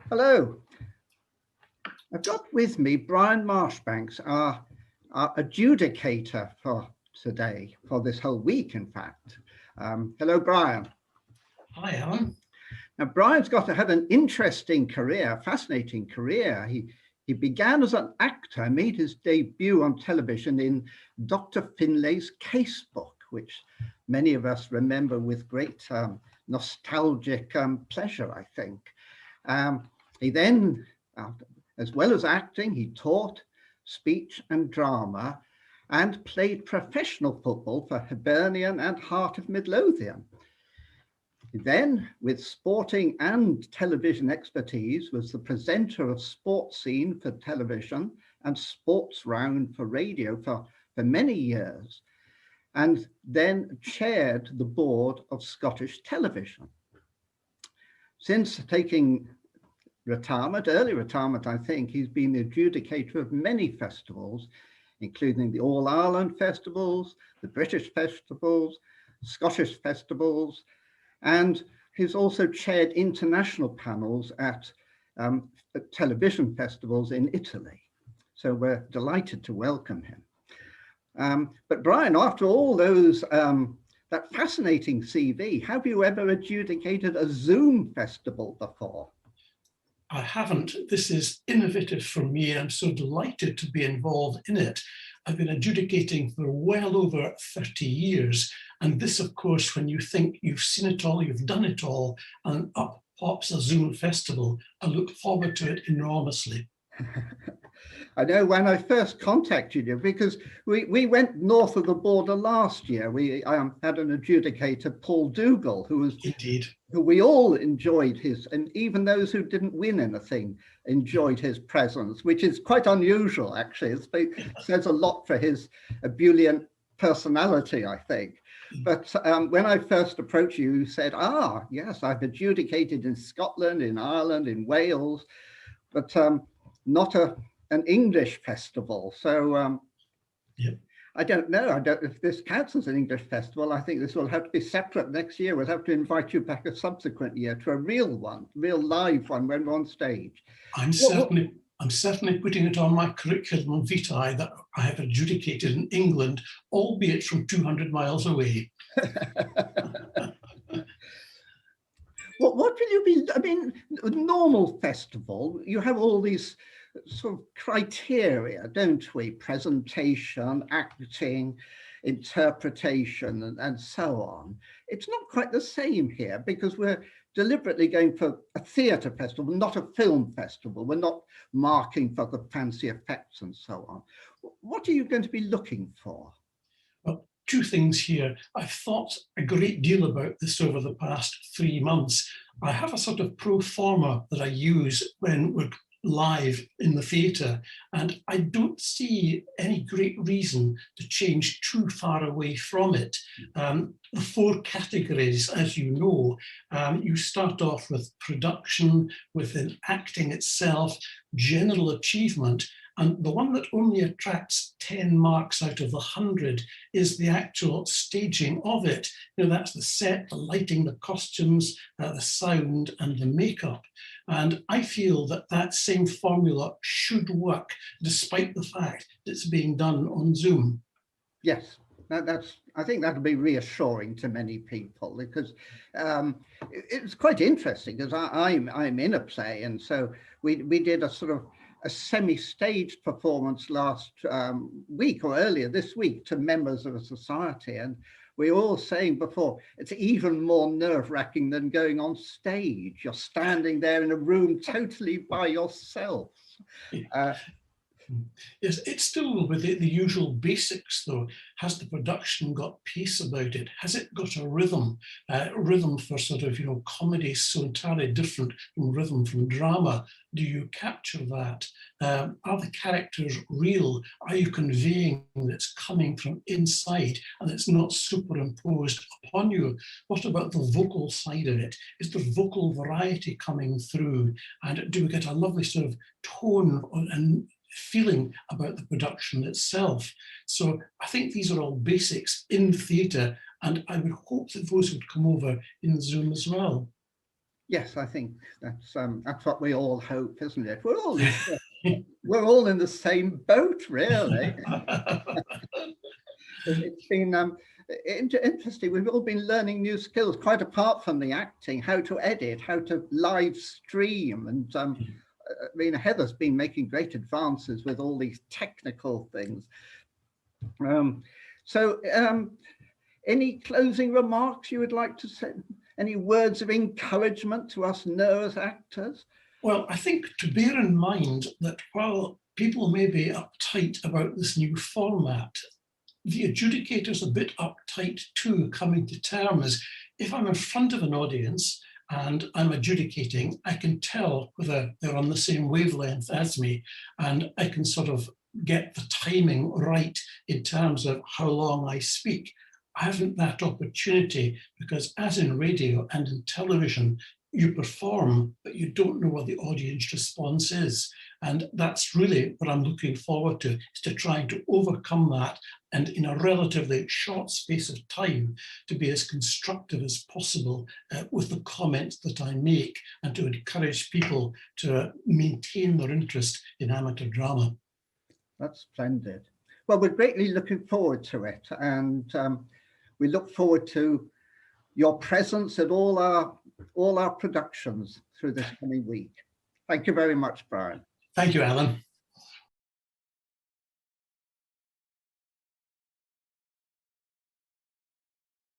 Hello. I've got with me Brian Marjoribanks, our adjudicator for today, for this whole week, in fact. Hello, Brian. Hi, Alan. Now, Brian's had an interesting career, fascinating career. He began as an actor, made his debut on television in Dr. Finlay's Casebook, which many of us remember with great nostalgic pleasure, I think. He then, as well as acting, he taught speech and drama and played professional football for Hibernian and Heart of Midlothian. He then, with sporting and television expertise, was the presenter of Sports Scene for television and Sports Round for radio for many years, and then chaired the board of Scottish Television. Since taking early retirement, I think, he's been the adjudicator of many festivals, including the All Ireland festivals, the British festivals, Scottish festivals, and he's also chaired international panels at television festivals in Italy. So we're delighted to welcome him. But Brian, after all those, that fascinating CV, have you ever adjudicated a Zoom festival before? I haven't. This is innovative for me. I'm so delighted to be involved in it. I've been adjudicating for well over 30 years. And this, of course, when you think you've seen it all, you've done it all, and up pops a Zoom festival, I look forward to it enormously. I know when I first contacted you, because we went north of the border last year. We had an adjudicator, Paul Dougal, who we all enjoyed his, and even those who didn't win anything enjoyed his presence, which is quite unusual, actually. It says a lot for his ebullient personality, I think. But when I first approached you, you said, yes, I've adjudicated in Scotland, in Ireland, in Wales, but not an English festival. So I don't know. If this counts as an English festival, I think this will have to be separate next year. We'll have to invite you back a subsequent year to a real one, real live one when we're on stage. I'm certainly putting it on my curriculum vitae that I have adjudicated in England, albeit from 200 miles away. What will you be? I mean, a normal festival, you have all these sort of criteria, don't we? Presentation, acting, interpretation, and so on. It's not quite the same here because we're deliberately going for a theatre festival, not a film festival. We're not marking for the fancy effects and so on. What are you going to be looking for? Well, two things here. I've thought a great deal about this over the past 3 months. I have a sort of pro forma that I use when we're live in the theatre, and I don't see any great reason to change too far away from it. The 4 categories, as you know, you start off with production, within acting itself, general achievement, and the one that only attracts 10 marks out of the 100 is the actual staging of it. That's the set, the lighting, the costumes, the sound, and the makeup. And I feel that that same formula should work, despite the fact that it's being done on Zoom. Yes, I think that'll be reassuring to many people, because it's quite interesting, because I'm in a play, and so we did a sort of a semi-staged performance last week or earlier this week to members of a society, and we were all saying before, it's even more nerve-wracking than going on stage. You're standing there in a room totally by yourself. Yes, it's still with the usual basics, though. Has the production got pace about it? Has it got a rhythm? Rhythm for sort of, comedy is so entirely different from rhythm from drama. Do you capture that? Are the characters real? Are you conveying that's coming from inside and it's not superimposed upon you? What about the vocal side of it? Is there vocal variety coming through? And do we get a lovely sort of tone and feeling about the production itself? So I think these are all basics in theatre, and I would hope that those would come over in Zoom as well. Yes, I think that's what we all hope, isn't it? We're all in the same boat, really. It's been interesting. We've all been learning new skills, quite apart from the acting, how to edit, how to live stream. And I mean, Heather's been making great advances with all these technical things. Any closing remarks you would like to say? Any words of encouragement to us nervous actors? Well, I think to bear in mind that while people may be uptight about this new format, the adjudicator's a bit uptight too, coming to terms. If I'm in front of an audience and I'm adjudicating, I can tell whether they're on the same wavelength as me, and I can sort of get the timing right in terms of how long I speak. I haven't that opportunity because, as in radio and in television, you perform, but you don't know what the audience response is. And that's really what I'm looking forward to, is to trying to overcome that and in a relatively short space of time to be as constructive as possible with the comments that I make, and to encourage people to maintain their interest in amateur drama. That's splendid. Well, we're greatly looking forward to it, and we look forward to your presence at all our productions through this coming week. Thank you very much, Brian. Thank you, Alan.